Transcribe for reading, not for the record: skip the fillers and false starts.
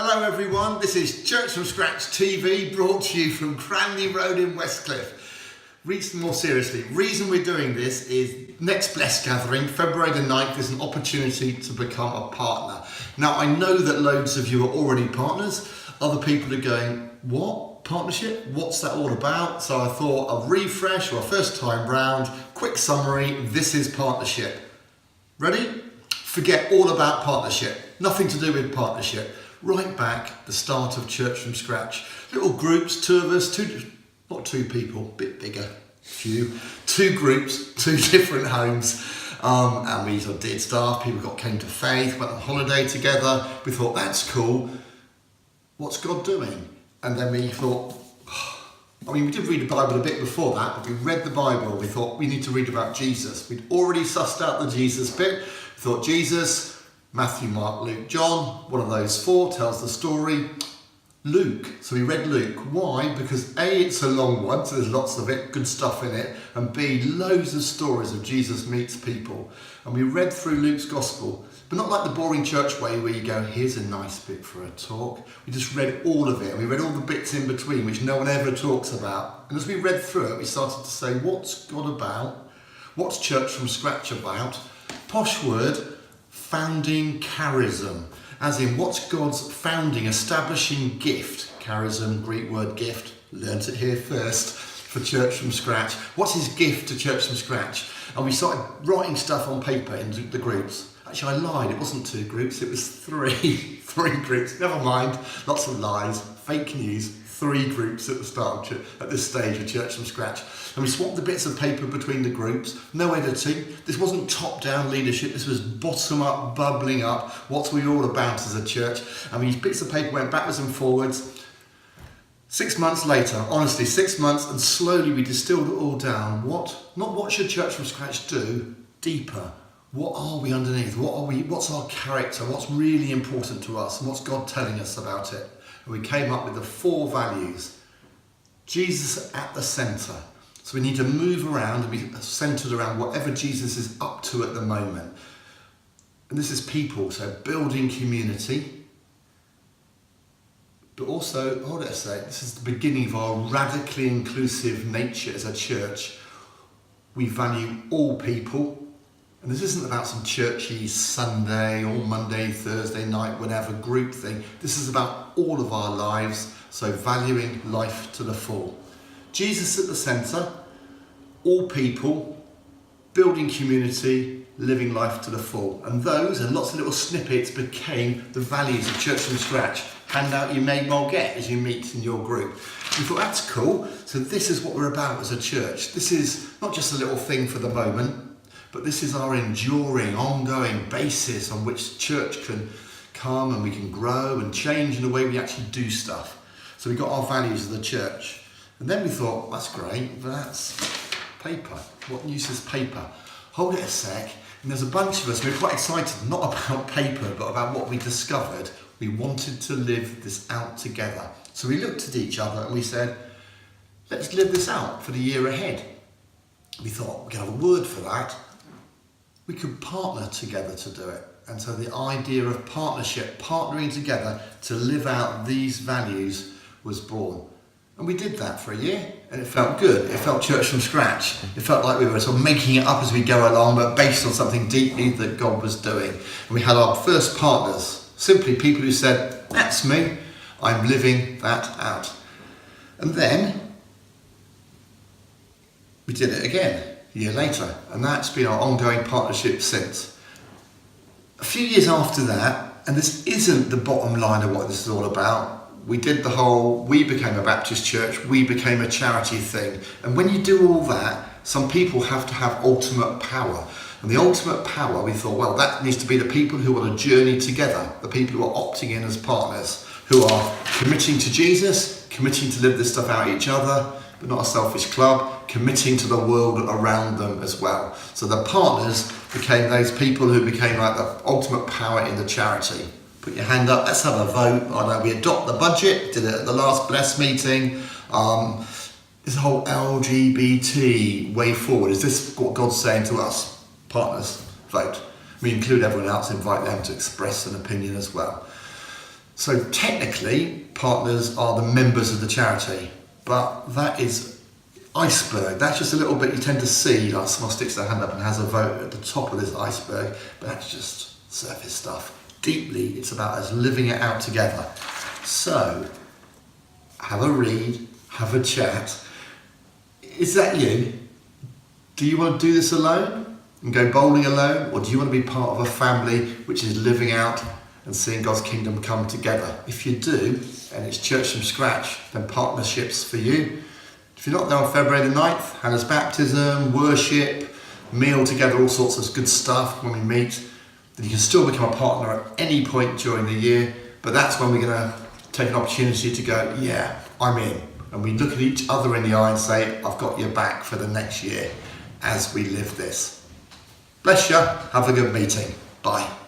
Hello everyone, this is Church from Scratch TV, brought to you from Cranley Road in Westcliff. More seriously, reason we're doing this is next Bless Gathering, February the 9th, is an opportunity to become a partner. Now I know that loads of you are already partners, other people are going, what? Partnership? What's that all about? So I thought a refresh or a first time round, quick summary, this is partnership. Ready? Forget all about partnership, nothing to do with partnership. Right back, the start of Church from Scratch. Little groups, two of us, not two people, a bit bigger, two groups, two different homes. And we sort of did stuff, people came to faith, went on holiday together. We thought, that's cool. What's God doing? And then we thought, we did read the Bible a bit before that, but we read the Bible. We thought we need to read about Jesus. We'd already sussed out the Jesus bit. We thought Jesus, Matthew, Mark, Luke, John, one of those four tells the story. Luke, so we read Luke. Why? Because A, it's a long one, so there's lots of it, good stuff in it, and B, loads of stories of Jesus meets people. And we read through Luke's gospel, but not like the boring church way where you go, here's a nice bit for a talk. We just read all of it, and we read all the bits in between, which no one ever talks about. And as we read through it, we started to say, what's God about? What's Church from Scratch about? Posh word, founding charism, as in what's God's founding, establishing gift. Charism, Greek word gift, learnt it here first for Church from Scratch. What's his gift to Church from Scratch? And we started writing stuff on paper in the groups. Actually, I lied, it wasn't two groups, it was three groups. Never mind, lots of lies, fake news. 3 groups at the start at this stage of Church from Scratch. And we swapped the bits of paper between the groups, no editing. This wasn't top-down leadership, this was bottom-up, bubbling up, what we're all about as a church. And these bits of paper went backwards and forwards. 6 months later, honestly, 6 months, and slowly we distilled it all down. Not what should Church from Scratch do, deeper. What are we underneath? What's our character? What's really important to us? And what's God telling us about it? And we came up with the 4 values. Jesus at the centre. So we need to move around and be centred around whatever Jesus is up to at the moment. And this is people, so building community. But also, hold it a sec, this is the beginning of our radically inclusive nature as a church. We value all people. And this isn't about some churchy Sunday or Monday, Thursday night, whatever group thing. This is about all of our lives, so valuing life to the full. Jesus at the centre, all people, building community, living life to the full. And those and lots of little snippets became the values of Church from Scratch. Handout you may well get as you meet in your group. We thought, that's cool. So this is what we're about as a church. This is not just a little thing for the moment, but this is our enduring, ongoing basis on which church can come and we can grow and change in the way we actually do stuff. So we got our values of the church. And then we thought, that's great, but that's paper. What use is paper? Hold it a sec. And there's a bunch of us, we're quite excited, not about paper, but about what we discovered. We wanted to live this out together. So we looked at each other and we said, let's live this out for the year ahead. We thought, we can have a word for that. We could partner together to do it. And so the idea of partnership, partnering together to live out these values was born. And we did that for a year and it felt good. It felt Church from Scratch. It felt like we were sort of making it up as we go along, but based on something deeply that God was doing. And we had our first partners, simply people who said, that's me, I'm living that out. And then we did it again. A year later, and that's been our ongoing partnership since. A few years after that, and this isn't the bottom line of what this is all about, we did the whole, we became a Baptist church, we became a charity thing. And when you do all that, some people have to have ultimate power. And the ultimate power, we thought, well, that needs to be the people who want to journey together, the people who are opting in as partners, who are committing to Jesus, committing to live this stuff out each other, but not a selfish club, committing to the world around them as well. So the partners became those people who became like the ultimate power in the charity. Put your hand up, let's have a vote. I know we adopt the budget, did it at the last Bless meeting. This whole LGBT way forward, is this what God's saying to us? Partners, vote. We include everyone else, invite them to express an opinion as well. So technically, partners are the members of the charity, but that is iceberg. That's just a little bit you tend to see, like someone sticks their hand up and has a vote at the top of this iceberg, but that's just surface stuff. Deeply, it's about us living it out together. So, have a read, have a chat. Is that you? Do you want to do this alone and go bowling alone, or do you want to be part of a family which is living out and seeing God's kingdom come together? If you do, and it's church from scratch, then partnerships for you. If you're not there on February the 9th, Hannah's baptism, worship, meal together, all sorts of good stuff when we meet, then you can still become a partner at any point during the year, but that's when we're going to take an opportunity to go, yeah, I'm in. And we look at each other in the eye and say, I've got your back for the next year as we live this. Bless you. Have a good meeting. Bye.